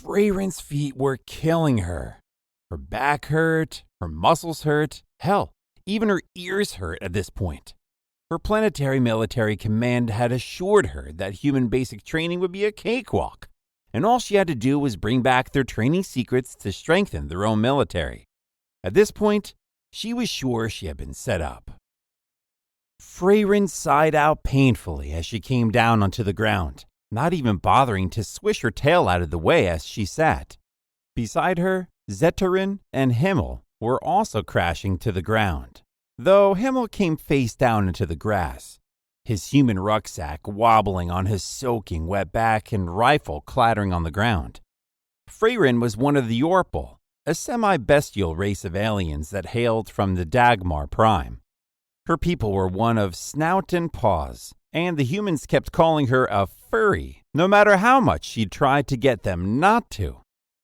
Freyren's feet were killing her. Her back hurt, her muscles hurt, hell, even her ears hurt at this point. Her planetary military command had assured her that human basic training would be a cakewalk, and all she had to do was bring back their training secrets to strengthen their own military. At this point, she was sure she had been set up. Freyren sighed out painfully as she came down onto the ground, not even bothering to swish her tail out of the way as she sat. Beside her, Zetarin and Himmel were also crashing to the ground, though Himmel came face down into the grass, his human rucksack wobbling on his soaking wet back and rifle clattering on the ground. Freyren was one of the Yorpal, a semi-bestial race of aliens that hailed from the Dagmar Prime. Her people were one of snout and paws, and the humans kept calling her a furry, no matter how much she tried to get them not to.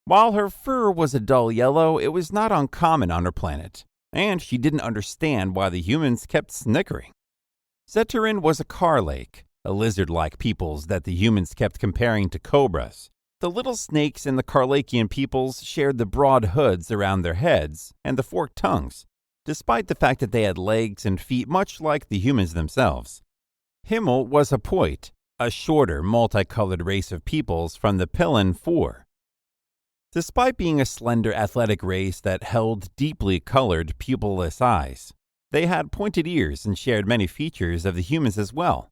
While her fur was a dull yellow, it was not uncommon on her planet, and she didn't understand why the humans kept snickering. Zetarin was a Carlake, a lizard-like peoples that the humans kept comparing to cobras. The little snakes in the Carlakian peoples shared the broad hoods around their heads and the forked tongues, despite the fact that they had legs and feet much like the humans themselves. Himmel was a Poit, a shorter, multicolored race of peoples from the Pillen Four. Despite being a slender, athletic race that held deeply colored, pupilless eyes, they had pointed ears and shared many features of the humans as well.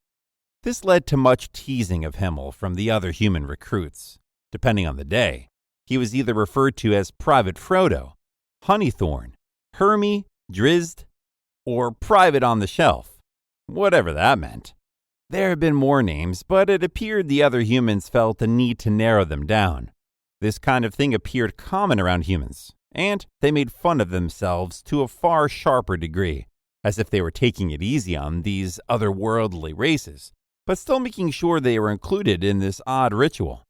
This led to much teasing of Himmel from the other human recruits. Depending on the day, he was either referred to as Private Frodo, Honeythorn, Hermie, Drizzt, or Private on the Shelf, whatever that meant. There had been more names, but it appeared the other humans felt the need to narrow them down. This kind of thing appeared common around humans, and they made fun of themselves to a far sharper degree, as if they were taking it easy on these otherworldly races, but still making sure they were included in this odd ritual.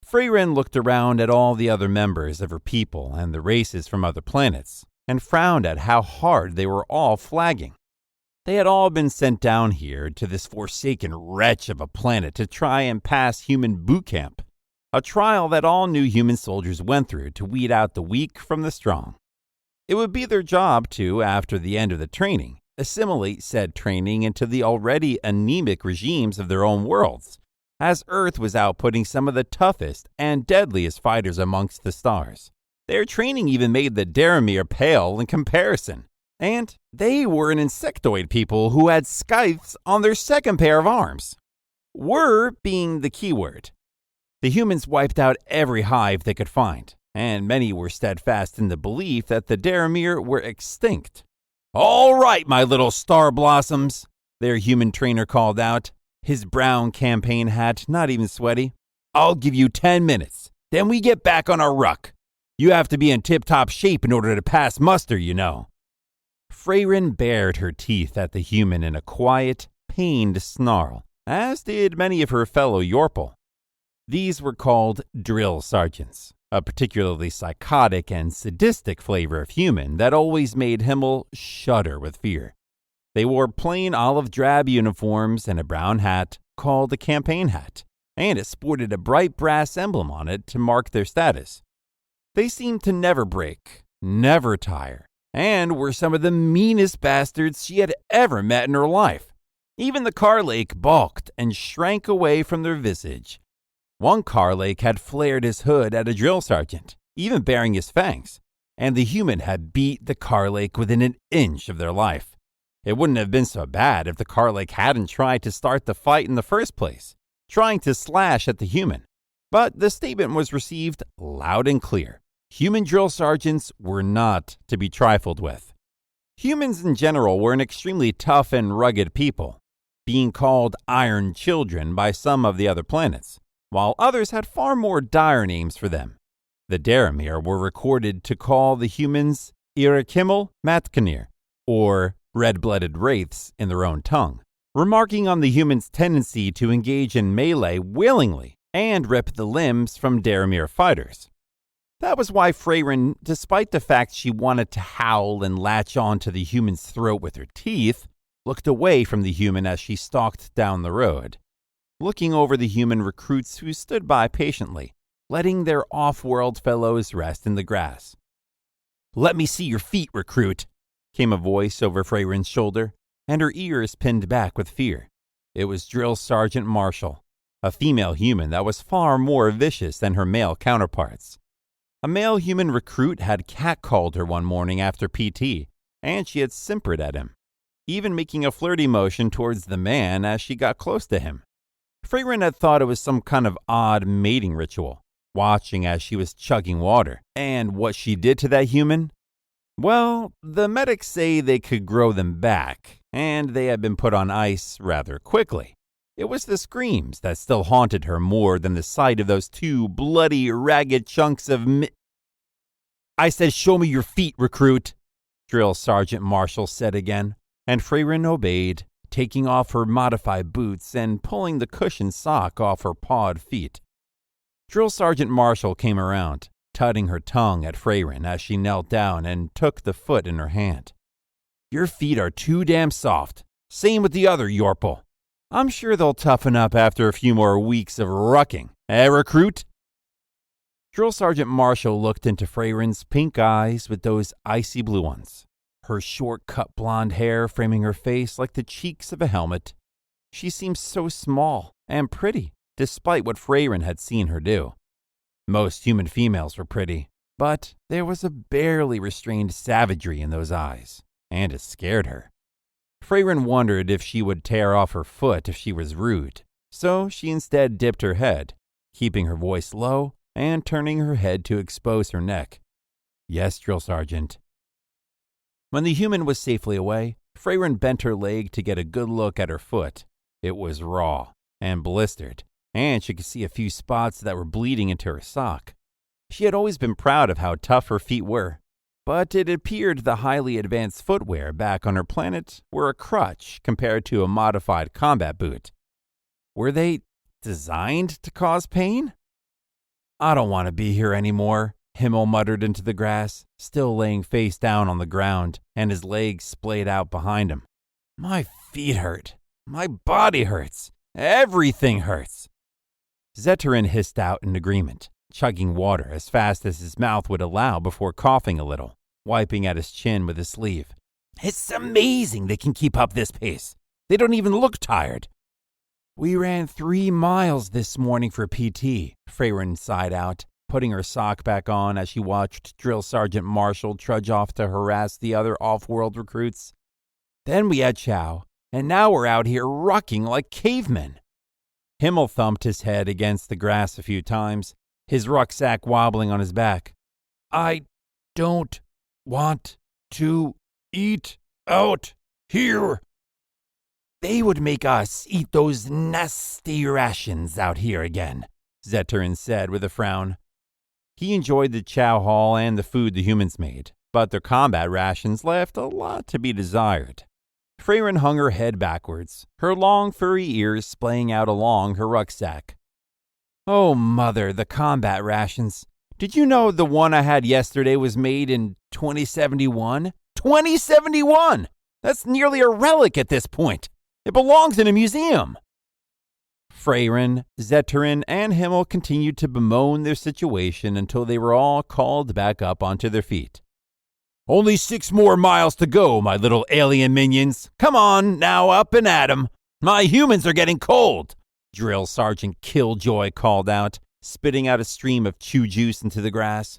Freyren looked around at all the other members of her people and the races from other planets, and frowned at how hard they were all flagging. They had all been sent down here to this forsaken wretch of a planet to try and pass human boot camp, a trial that all new human soldiers went through to weed out the weak from the strong. It would be their job to, after the end of the training, assimilate said training into the already anemic regimes of their own worlds, as Earth was outputting some of the toughest and deadliest fighters amongst the stars. Their training even made the Daramir pale in comparison, and they were an insectoid people who had scythes on their second pair of arms. Were being the key word. The humans wiped out every hive they could find, and many were steadfast in the belief that the Daramir were extinct. "All right, my little star blossoms," their human trainer called out, his brown campaign hat not even sweaty. "I'll give you 10 minutes, then we get back on our ruck. You have to be in tip-top shape in order to pass muster, you know." Freyren bared her teeth at the human in a quiet, pained snarl, as did many of her fellow Yorpal. These were called drill sergeants, a particularly psychotic and sadistic flavor of human that always made Himmel shudder with fear. They wore plain olive drab uniforms and a brown hat called a campaign hat, and it sported a bright brass emblem on it to mark their status. They seemed to never break, never tire, and were some of the meanest bastards she had ever met in her life. Even the Carlake balked and shrank away from their visage. One Carlake had flared his hood at a drill sergeant, even baring his fangs, and the human had beat the Carlake within an inch of their life. It wouldn't have been so bad if the Carlake hadn't tried to start the fight in the first place, trying to slash at the human. But the statement was received loud and clear. Human drill sergeants were not to be trifled with. Humans in general were an extremely tough and rugged people, being called Iron Children by some of the other planets, while others had far more dire names for them. The Daramir were recorded to call the humans Irakimmel Matkanir, or red-blooded wraiths in their own tongue, remarking on the humans' tendency to engage in melee willingly and rip the limbs from Daramir fighters. That was why Freyren, despite the fact she wanted to howl and latch on to the human's throat with her teeth, looked away from the human as she stalked down the road, looking over the human recruits who stood by patiently, letting their off-world fellows rest in the grass. "Let me see your feet, recruit," came a voice over Freyren's shoulder, and her ears pinned back with fear. It was Drill Sergeant Marshall, a female human that was far more vicious than her male counterparts. A male human recruit had catcalled her one morning after PT, and she had simpered at him, even making a flirty motion towards the man as she got close to him. Freyren had thought it was some kind of odd mating ritual, watching as she was chugging water. And what she did to that human? Well, the medics say they could grow them back, and they had been put on ice rather quickly. It was the screams that still haunted her more than the sight of those two bloody, ragged chunks of "I said show me your feet, recruit," Drill Sergeant Marshall said again, and Freyren obeyed, taking off her modified boots and pulling the cushioned sock off her pawed feet. Drill Sergeant Marshall came around, tutting her tongue at Freyren as she knelt down and took the foot in her hand. "Your feet are too damn soft. Same with the other Yorple. I'm sure they'll toughen up after a few more weeks of rucking. Recruit?" Drill Sergeant Marshall looked into Freyren's pink eyes with those icy blue ones, her short-cut blonde hair framing her face like the cheeks of a helmet. She seemed so small and pretty, despite what Freyren had seen her do. Most human females were pretty, but there was a barely restrained savagery in those eyes, and it scared her. Freyren wondered if she would tear off her foot if she was rude, so she instead dipped her head, keeping her voice low and turning her head to expose her neck. "Yes, Drill Sergeant." When the human was safely away, Freyren bent her leg to get a good look at her foot. It was raw and blistered, and she could see a few spots that were bleeding into her sock. She had always been proud of how tough her feet were, but it appeared the highly advanced footwear back on her planet were a crutch compared to a modified combat boot. Were they designed to cause pain? "I don't want to be here anymore," Himmel muttered into the grass, still laying face down on the ground, and his legs splayed out behind him. "My feet hurt. My body hurts. Everything hurts." Zeterin hissed out in agreement, chugging water as fast as his mouth would allow before coughing a little, wiping at his chin with his sleeve. "It's amazing they can keep up this pace. They don't even look tired." "We ran 3 miles this morning for PT," Freyren sighed out, putting her sock back on as she watched Drill Sergeant Marshall trudge off to harass the other off-world recruits. "Then we had chow, and now we're out here rucking like cavemen." Himmel thumped his head against the grass a few times, his rucksack wobbling on his back. "I don't want to eat out here. They would make us eat those nasty rations out here again," Zeterin said with a frown. He enjoyed the chow hall and the food the humans made, but their combat rations left a lot to be desired. Freyren hung her head backwards, her long furry ears splaying out along her rucksack. "Oh, mother, the combat rations. Did you know the one I had yesterday was made in 2071? 2071! That's nearly a relic at this point. It belongs in a museum." Freyren, Zeterin, and Himmel continued to bemoan their situation until they were all called back up onto their feet. "Only 6 more miles to go, my little alien minions. Come on, now up and at 'em. My humans are getting cold," Drill Sergeant Killjoy called out, spitting out a stream of chew juice into the grass.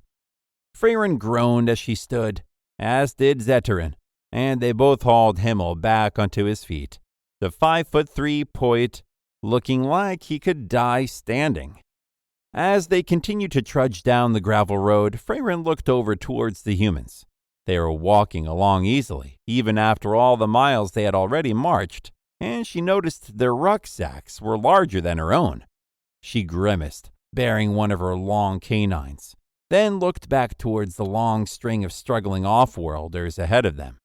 Freyren groaned as she stood, as did Zeterin, and they both hauled Himmel back onto his feet, the 5'3" poet looking like he could die standing. As they continued to trudge down the gravel road, Freyren looked over towards the humans. They were walking along easily, even after all the miles they had already marched, and she noticed their rucksacks were larger than her own. She grimaced, bearing one of her long canines, then looked back towards the long string of struggling off-worlders ahead of them.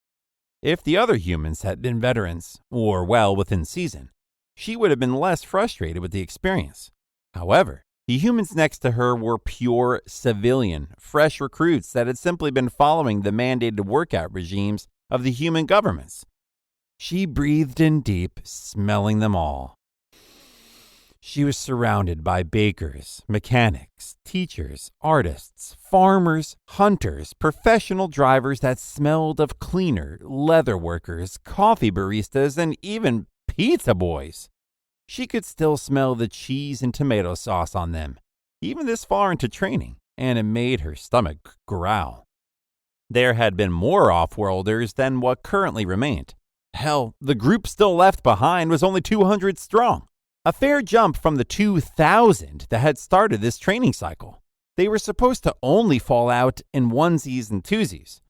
If the other humans had been veterans, or well within season, she would have been less frustrated with the experience. However, the humans next to her were pure civilian, fresh recruits that had simply been following the mandated workout regimes of the human governments. She breathed in deep, smelling them all. She was surrounded by bakers, mechanics, teachers, artists, farmers, hunters, professional drivers that smelled of cleaner, leather workers, coffee baristas, and even pizza boys. She could still smell the cheese and tomato sauce on them, even this far into training, and it made her stomach growl. There had been more off-worlders than what currently remained. Hell, the group still left behind was only 200 strong. A fair jump from the 2,000 that had started this training cycle. They were supposed to only fall out in onesies and twosies.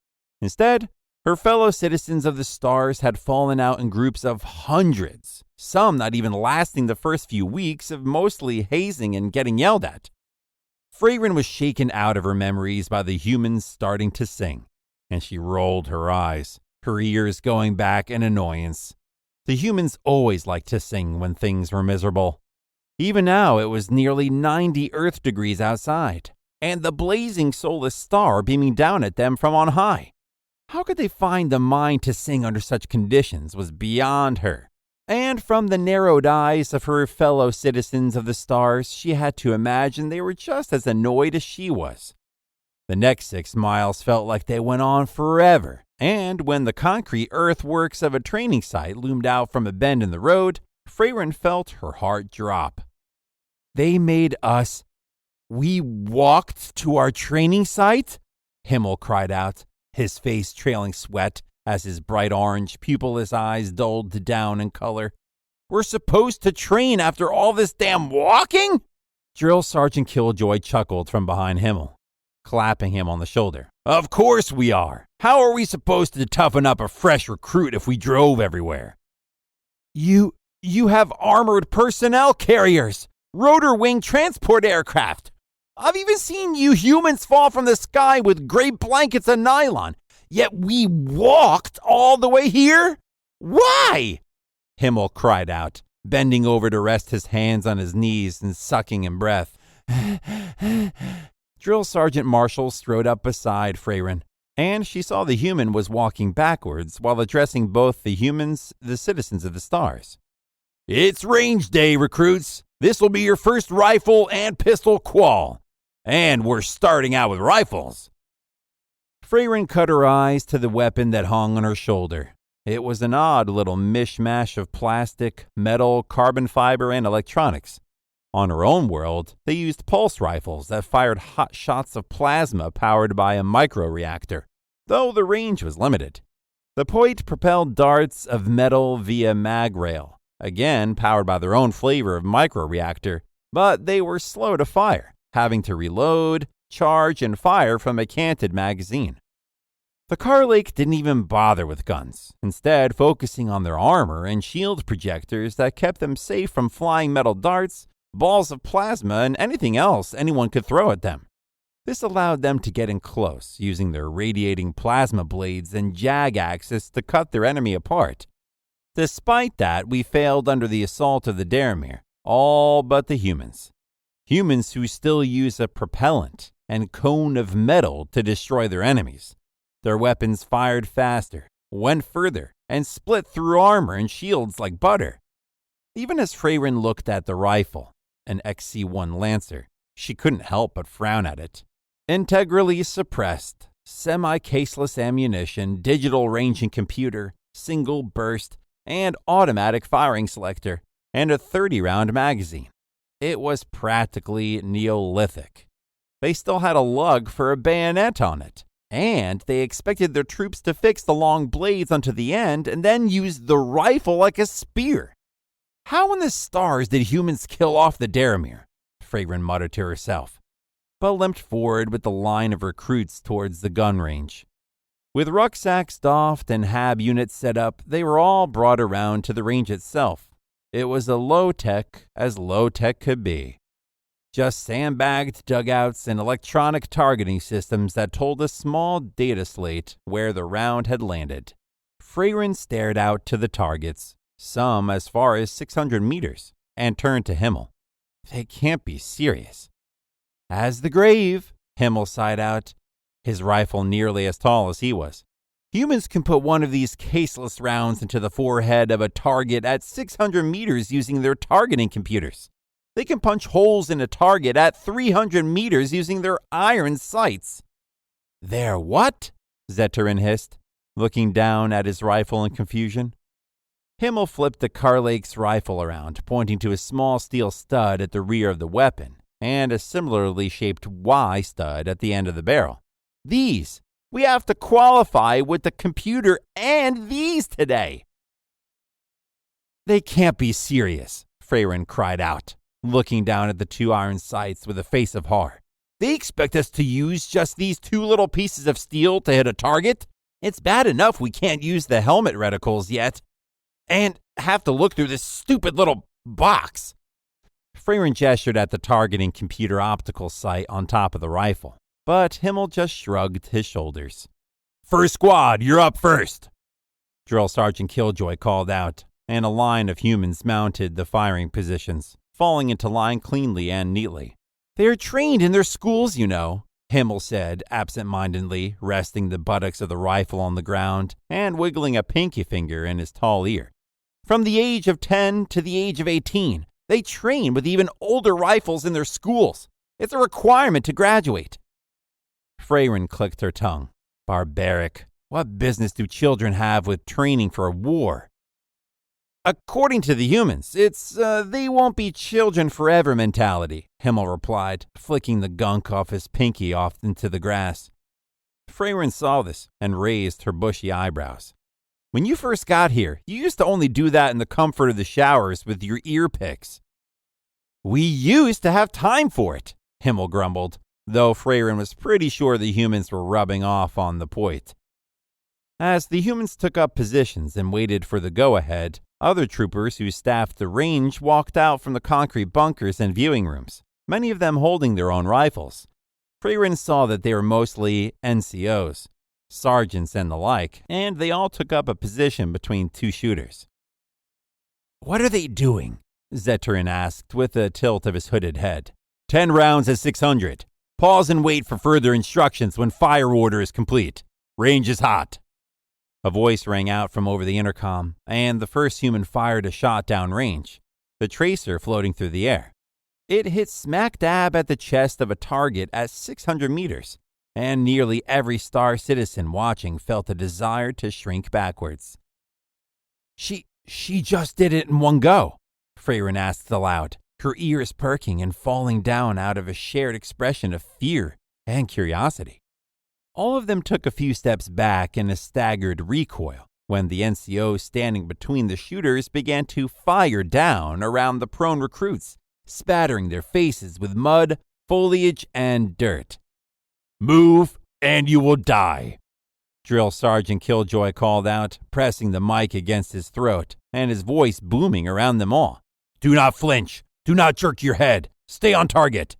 Instead, her fellow citizens of the stars had fallen out in groups of hundreds, some not even lasting the first few weeks of mostly hazing and getting yelled at. Freyrin was shaken out of her memories by the humans starting to sing, and she rolled her eyes, her ears going back in annoyance. The humans always liked to sing when things were miserable. Even now, it was nearly 90 Earth degrees outside, and the blazing soulless star beaming down at them from on high. How could they find the mind to sing under such conditions was beyond her. And from the narrowed eyes of her fellow citizens of the stars, she had to imagine they were just as annoyed as she was. The next 6 miles felt like they went on forever, and when the concrete earthworks of a training site loomed out from a bend in the road, Freyrin felt her heart drop. They made us. We walked to our training site? Himmel cried out, his face trailing sweat as his bright orange, pupilless eyes dulled down in color. We're supposed to train after all this damn walking? Drill Sergeant Killjoy chuckled from behind Himmel, clapping him on the shoulder. Of course we are. How are we supposed to toughen up a fresh recruit if we drove everywhere? You have armored personnel carriers, rotor wing transport aircraft. I've even seen you humans fall from the sky with gray blankets and nylon, yet we walked all the way here? Why? Himmel cried out, bending over to rest his hands on his knees and sucking in breath. Drill Sergeant Marshall strode up beside Freyrin, and she saw the human was walking backwards while addressing both the humans, the citizens of the stars. It's range day, recruits. This will be your first rifle and pistol qual. And we're starting out with rifles. Freyrin cut her eyes to the weapon that hung on her shoulder. It was an odd little mishmash of plastic, metal, carbon fiber, and electronics. On her own world, they used pulse rifles that fired hot shots of plasma powered by a microreactor, though the range was limited. The point propelled darts of metal via mag rail, again powered by their own flavor of microreactor, but they were slow to fire, having to reload, charge, and fire from a canted magazine. The Carlake didn't even bother with guns, instead focusing on their armor and shield projectors that kept them safe from flying metal darts, balls of plasma, and anything else anyone could throw at them. This allowed them to get in close, using their radiating plasma blades and jag axes to cut their enemy apart. Despite that, we failed under the assault of the Daramir, all but the humans. Humans who still use a propellant and cone of metal to destroy their enemies. Their weapons fired faster, went further, and split through armor and shields like butter. Even as Freyrin looked at the rifle, an XC-1 Lancer, she couldn't help but frown at it. Integrally suppressed, semi-caseless ammunition, digital ranging computer, single burst, and automatic firing selector, and a 30-round magazine. It was practically Neolithic. They still had a lug for a bayonet on it, and they expected their troops to fix the long blades onto the end and then use the rifle like a spear. How in the stars did humans kill off the Daramir? Freyrin muttered to herself, but limped forward with the line of recruits towards the gun range. With rucksacks doffed and hab units set up, they were all brought around to the range itself. It was as low-tech as low-tech could be. Just sandbagged dugouts and electronic targeting systems that told a small data slate where the round had landed. Freyrin stared out to the targets, some as far as 600 meters, and turned to Himmel. They can't be serious. As the grave, Himmel sighed out, his rifle nearly as tall as he was. Humans can put one of these caseless rounds into the forehead of a target at 600 meters using their targeting computers. They can punch holes in a target at 300 meters using their iron sights. Their what? Zeterin hissed, looking down at his rifle in confusion. Himmel flipped the Carlake's rifle around, pointing to a small steel stud at the rear of the weapon and a similarly shaped Y stud at the end of the barrel. These! We have to qualify with the computer and these today! They can't be serious, Freyren cried out, looking down at the two iron sights with a face of horror. They expect us to use just these two little pieces of steel to hit a target? It's bad enough we can't use the helmet reticles yet, and have to look through this stupid little box. Freyren gestured at the targeting computer optical sight on top of the rifle, but Himmel just shrugged his shoulders. First squad, you're up first, Drill Sergeant Killjoy called out, and a line of humans mounted the firing positions, falling into line cleanly and neatly. They are trained in their schools, you know, Himmel said absent-mindedly, resting the buttocks of the rifle on the ground and wiggling a pinky finger in his tall ear. From the age of 10 to the age of 18, they train with even older rifles in their schools. It's a requirement to graduate. Freyren clicked her tongue. Barbaric. What business do children have with training for a war? According to the humans, it's they won't be children forever mentality, Himmel replied, flicking the gunk off his pinky off into the grass. Freyren saw this and raised her bushy eyebrows. When you first got here, you used to only do that in the comfort of the showers with your ear picks. We used to have time for it, Himmel grumbled, though Freyren was pretty sure the humans were rubbing off on the point. As the humans took up positions and waited for the go-ahead, other troopers who staffed the range walked out from the concrete bunkers and viewing rooms, many of them holding their own rifles. Freyren saw that they were mostly NCOs, sergeants and the like, and they all took up a position between two shooters. What are they doing? Zeterin asked with a tilt of his hooded head. 10 rounds at 600. Pause and wait for further instructions when fire order is complete. Range is hot. A voice rang out from over the intercom, and the first human fired a shot downrange, the tracer floating through the air. It hit smack dab at the chest of a target at 600 meters, and nearly every Star citizen watching felt a desire to shrink backwards. She just did it in one go, Freyren asked aloud, her ears perking and falling down out of a shared expression of fear and curiosity. All of them took a few steps back in a staggered recoil when the NCO standing between the shooters began to fire down around the prone recruits, spattering their faces with mud, foliage, and dirt. Move, and you will die, Drill Sergeant Killjoy called out, pressing the mic against his throat, and his voice booming around them all. Do not flinch. Do not jerk your head. Stay on target.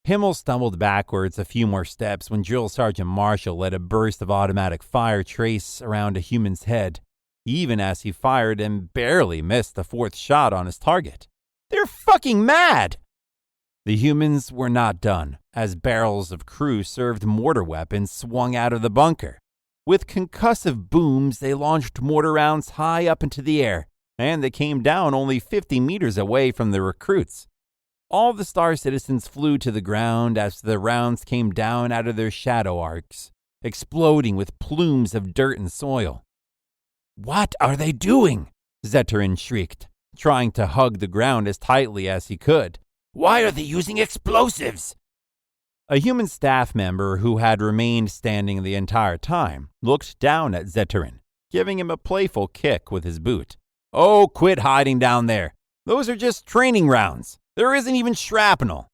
Himmel stumbled backwards a few more steps when Drill Sergeant Marshall let a burst of automatic fire trace around a human's head, even as he fired and barely missed the fourth shot on his target. They're fucking mad! The humans were not done, as barrels of crew-served mortar weapons swung out of the bunker. With concussive booms, they launched mortar rounds high up into the air, and they came down only 50 meters away from the recruits. All the Star citizens flew to the ground as the rounds came down out of their shadow arcs, exploding with plumes of dirt and soil. What are they doing? Zeterin shrieked, trying to hug the ground as tightly as he could. Why are they using explosives? A human staff member who had remained standing the entire time looked down at Zeterin, giving him a playful kick with his boot. Oh, quit hiding down there. Those are just training rounds. There isn't even shrapnel.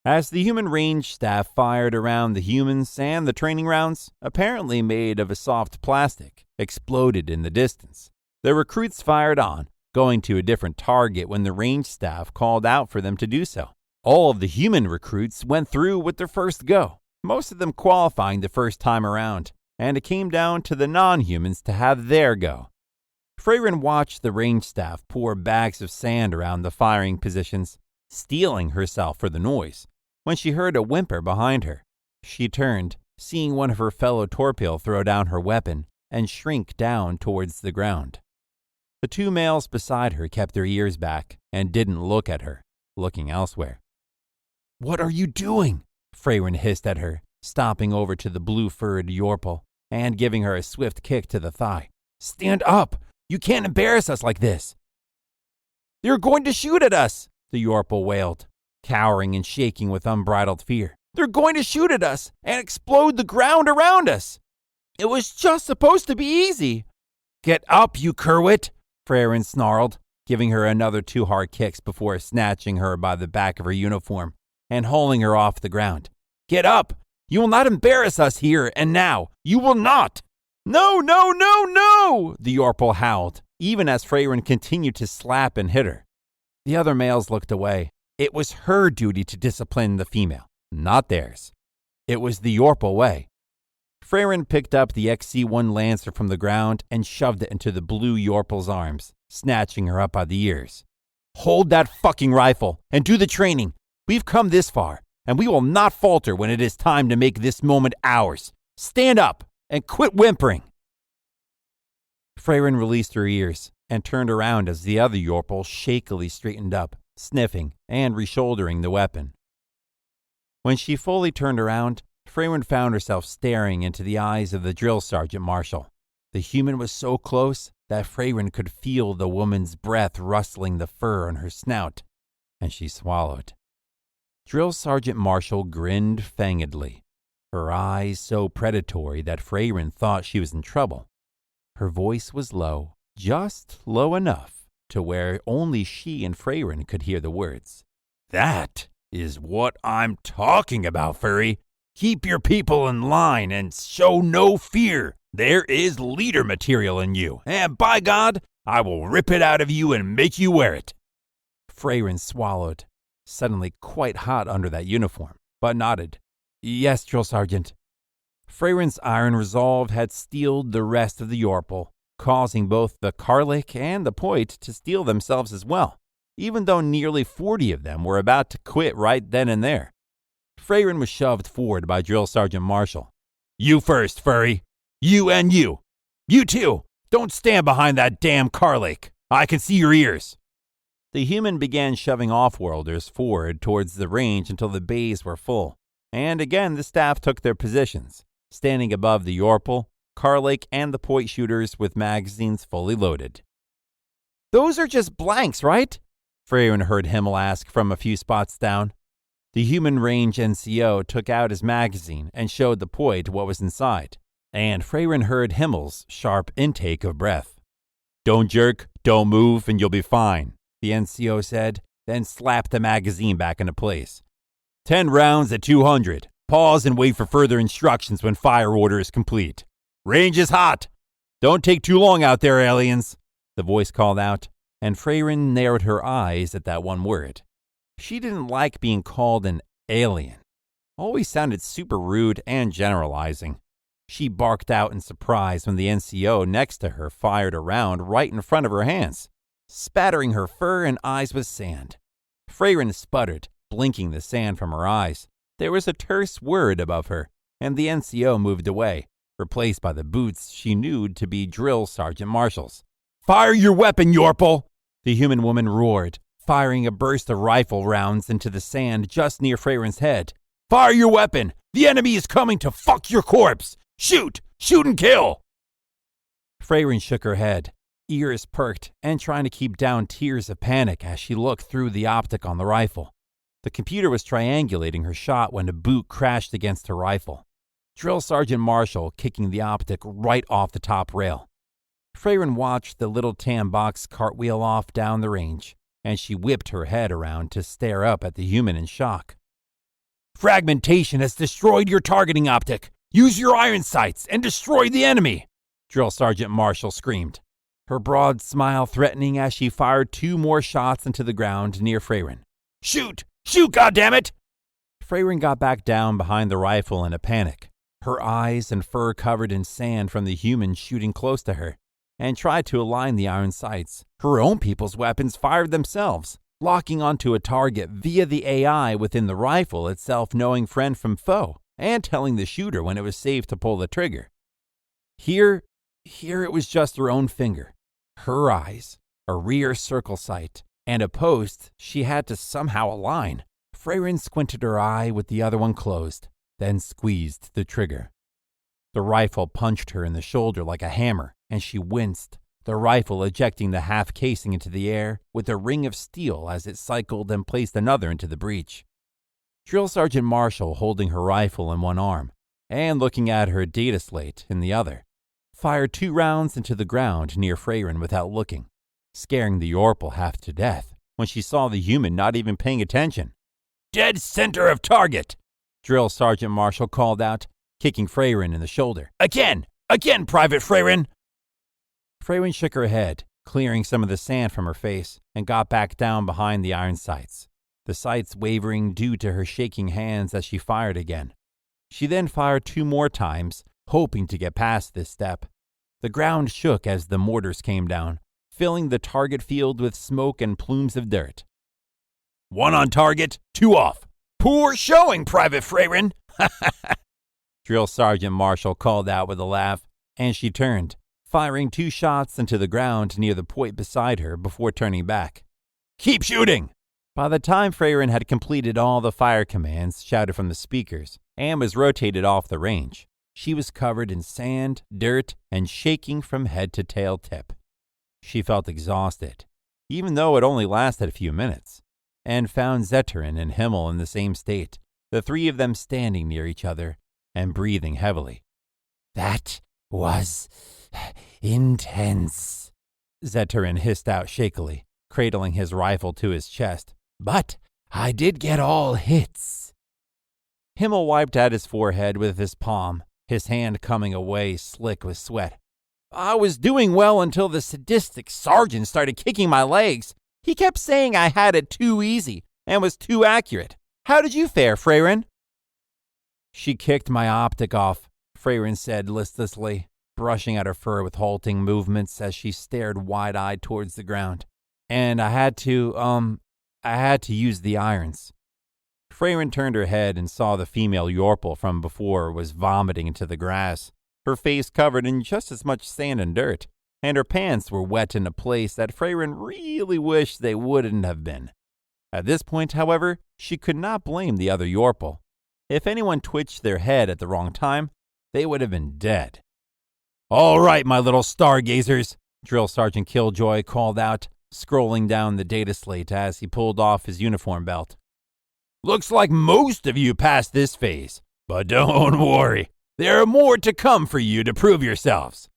As the human range staff fired around the humans and the training rounds, apparently made of a soft plastic, exploded in the distance. The recruits fired on, going to a different target when the range staff called out for them to do so. All of the human recruits went through with their first go, most of them qualifying the first time around, and it came down to the non-humans to have their go. Freyren watched the range staff pour bags of sand around the firing positions, steeling herself for the noise, when she heard a whimper behind her. She turned, seeing one of her fellow Torpil throw down her weapon and shrink down towards the ground. The two males beside her kept their ears back and didn't look at her, looking elsewhere. "What are you doing?" Freyrin hissed at her, stomping over to the blue-furred Yorpal and giving her a swift kick to the thigh. "Stand up! You can't embarrass us like this!" "They're going to shoot at us!" the Yorpal wailed, cowering and shaking with unbridled fear. "They're going to shoot at us and explode the ground around us! It was just supposed to be easy!" "Get up, you curwit!" Freyrin snarled, giving her another 2 hard kicks before snatching her by the back of her uniform and hauling her off the ground. "Get up! You will not embarrass us here and now! You will not!" "No, no, no, no!" the Yorpal howled, even as Freyrin continued to slap and hit her. The other males looked away. It was her duty to discipline the female, not theirs. It was the Yorpal way. Freyrin picked up the XC-1 Lancer from the ground and shoved it into the blue Yorpal's arms, snatching her up by the ears. "Hold that fucking rifle and do the training. We've come this far, and we will not falter when it is time to make this moment ours. Stand up and quit whimpering." Freyrin released her ears and turned around as the other Yorpal shakily straightened up, sniffing and reshouldering the weapon. When she fully turned around, Freyrin found herself staring into the eyes of the drill sergeant marshal. The human was so close that Freyrin could feel the woman's breath rustling the fur on her snout, and she swallowed. Drill Sergeant Marshall grinned fangedly, her eyes so predatory that Freyrin thought she was in trouble. Her voice was low, just low enough to where only she and Freyrin could hear the words. "That is what I'm talking about, furry. Keep your people in line and show no fear. There is leader material in you, and by God, I will rip it out of you and make you wear it." Freyrin swallowed, suddenly quite hot under that uniform, but nodded. "Yes, Drill Sergeant." Freyrin's iron resolve had steeled the rest of the Yorpal, causing both the Karlik and the Poit to steel themselves as well, even though nearly 40 of them were about to quit right then and there. Freyrin was shoved forward by Drill Sergeant Marshall. "You first, furry. You and you. You too. Don't stand behind that damn Karlik. I can see your ears." The human began shoving off-worlders forward towards the range until the bays were full, and again the staff took their positions, standing above the Yorpal, Karlik, and the Poit shooters with magazines fully loaded. "Those are just blanks, right?" Freyrin heard Himmel ask from a few spots down. The human range NCO took out his magazine and showed the Poit what was inside, and Freyrin heard Himmel's sharp intake of breath. "Don't jerk, don't move, and you'll be fine," the NCO said, then slapped the magazine back into place. 10 rounds at 200. Pause and wait for further instructions when fire order is complete. Range is hot. Don't take too long out there, aliens," the voice called out, and Freyrin narrowed her eyes at that one word. She didn't like being called an alien. Always sounded super rude and generalizing. She barked out in surprise when the NCO next to her fired a round right in front of her hands, spattering her fur and eyes with sand. Freyrin sputtered, blinking the sand from her eyes. There was a terse word above her, and the NCO moved away, replaced by the boots she knew to be Drill Sergeant Marshall's. "Fire your weapon, Yorpal!" the human woman roared, firing a burst of rifle rounds into the sand just near Freyrin's head. "Fire your weapon! The enemy is coming to fuck your corpse! Shoot! Shoot and kill!" Freyrin shook her head, ears perked and trying to keep down tears of panic as she looked through the optic on the rifle. The computer was triangulating her shot when a boot crashed against her rifle. Drill Sergeant Marshall kicking the optic right off the top rail. Freyrin watched the little tan box cartwheel off down the range, and she whipped her head around to stare up at the human in shock. "Fragmentation has destroyed your targeting optic. Use your iron sights and destroy the enemy," Drill Sergeant Marshall screamed, her broad smile threatening as she fired 2 more shots into the ground near Freyrin. "Shoot! Shoot, goddammit!" Freyrin got back down behind the rifle in a panic, her eyes and fur covered in sand from the human shooting close to her, and tried to align the iron sights. Her own people's weapons fired themselves, locking onto a target via the AI within the rifle itself, knowing friend from foe, and telling the shooter when it was safe to pull the trigger. Here it was just her own finger, Her eyes, a rear circle sight, and a post she had to somehow align. Freyrin squinted her eye with the other one closed, then squeezed the trigger. The rifle punched her in the shoulder like a hammer, and she winced, the rifle ejecting the half casing into the air with a ring of steel as it cycled and placed another into the breech. Drill Sergeant Marshall, holding her rifle in one arm and looking at her data slate in the other, fired 2 rounds into the ground near Freyrin without looking, scaring the Yorpal half to death when she saw the human not even paying attention. "Dead center of target!" Drill Sergeant Marshall called out, kicking Freyrin in the shoulder. Again, Private Freyrin!" Freyrin shook her head, clearing some of the sand from her face, and got back down behind the iron sights, the sights wavering due to her shaking hands as she fired again. She then fired 2 more times, hoping to get past this step. The ground shook as the mortars came down, filling the target field with smoke and plumes of dirt. "1 on target, 2 off. Poor showing, Private Freyrin!" Drill Sergeant Marshall called out with a laugh, and she turned, firing 2 shots into the ground near the point beside her before turning back. "Keep shooting!" By the time Freyrin had completed all the fire commands shouted from the speakers and was rotated off the range, she was covered in sand, dirt, and shaking from head to tail tip. She felt exhausted, even though it only lasted a few minutes, and found Zeterin and Himmel in the same state, the 3 of them standing near each other and breathing heavily. "That was intense," Zeterin hissed out shakily, cradling his rifle to his chest. "But I did get all hits." Himmel wiped at his forehead with his palm, his hand coming away slick with sweat. "I was doing well until the sadistic sergeant started kicking my legs. He kept saying I had it too easy and was too accurate. How did you fare, Freyrin?" "She kicked my optic off," Freyrin said listlessly, brushing at her fur with halting movements as she stared wide-eyed towards the ground. "And I had to use the irons." Freyrin turned her head and saw the female Yorpal from before was vomiting into the grass, her face covered in just as much sand and dirt, and her pants were wet in a place that Freyrin really wished they wouldn't have been. At this point, however, she could not blame the other Yorpal. If anyone twitched their head at the wrong time, they would have been dead. "All right, my little stargazers," Drill Sergeant Killjoy called out, scrolling down the data slate as he pulled off his uniform belt. "Looks like most of you passed this phase, but don't worry. There are more to come for you to prove yourselves."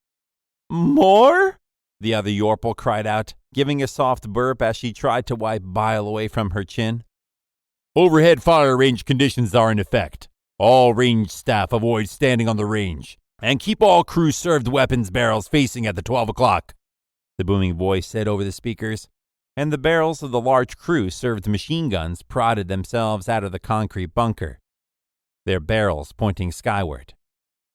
"More?" the other Yorpal cried out, giving a soft burp as she tried to wipe bile away from her chin. "Overhead fire range conditions are in effect. All range staff avoid standing on the range, and keep all crew-served weapons barrels facing at the 12 o'clock, the booming voice said over the speakers, and the barrels of the large crew-served machine guns prodded themselves out of the concrete bunker, their barrels pointing skyward.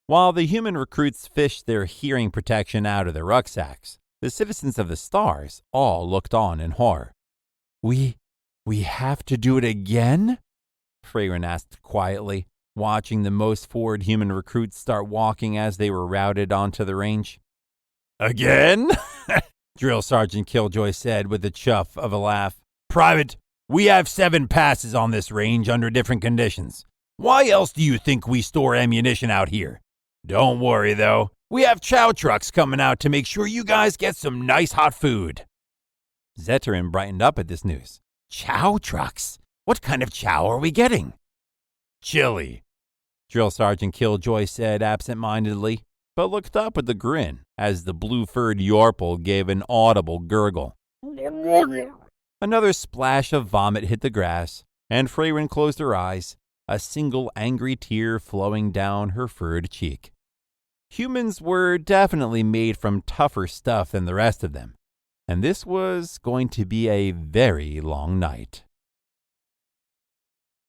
While the human recruits fished their hearing protection out of their rucksacks, the citizens of the stars all looked on in horror. We have to do it again?" Freyrin asked quietly, watching the most forward human recruits start walking as they were routed onto the range. "Again?" Drill Sergeant Killjoy said with a chuff of a laugh. "Private, we have 7 passes on this range under different conditions. Why else do you think we store ammunition out here? Don't worry, though. We have chow trucks coming out to make sure you guys get some nice hot food." Zeterin brightened up at this news. "Chow trucks? What kind of chow are we getting?" "Chili," Drill Sergeant Killjoy said absent-mindedly, but looked up with a grin as the blue-furred Yorpal gave an audible gurgle. Another splash of vomit hit the grass, and Freyrin closed her eyes, a single angry tear flowing down her furred cheek. Humans were definitely made from tougher stuff than the rest of them, and this was going to be a very long night.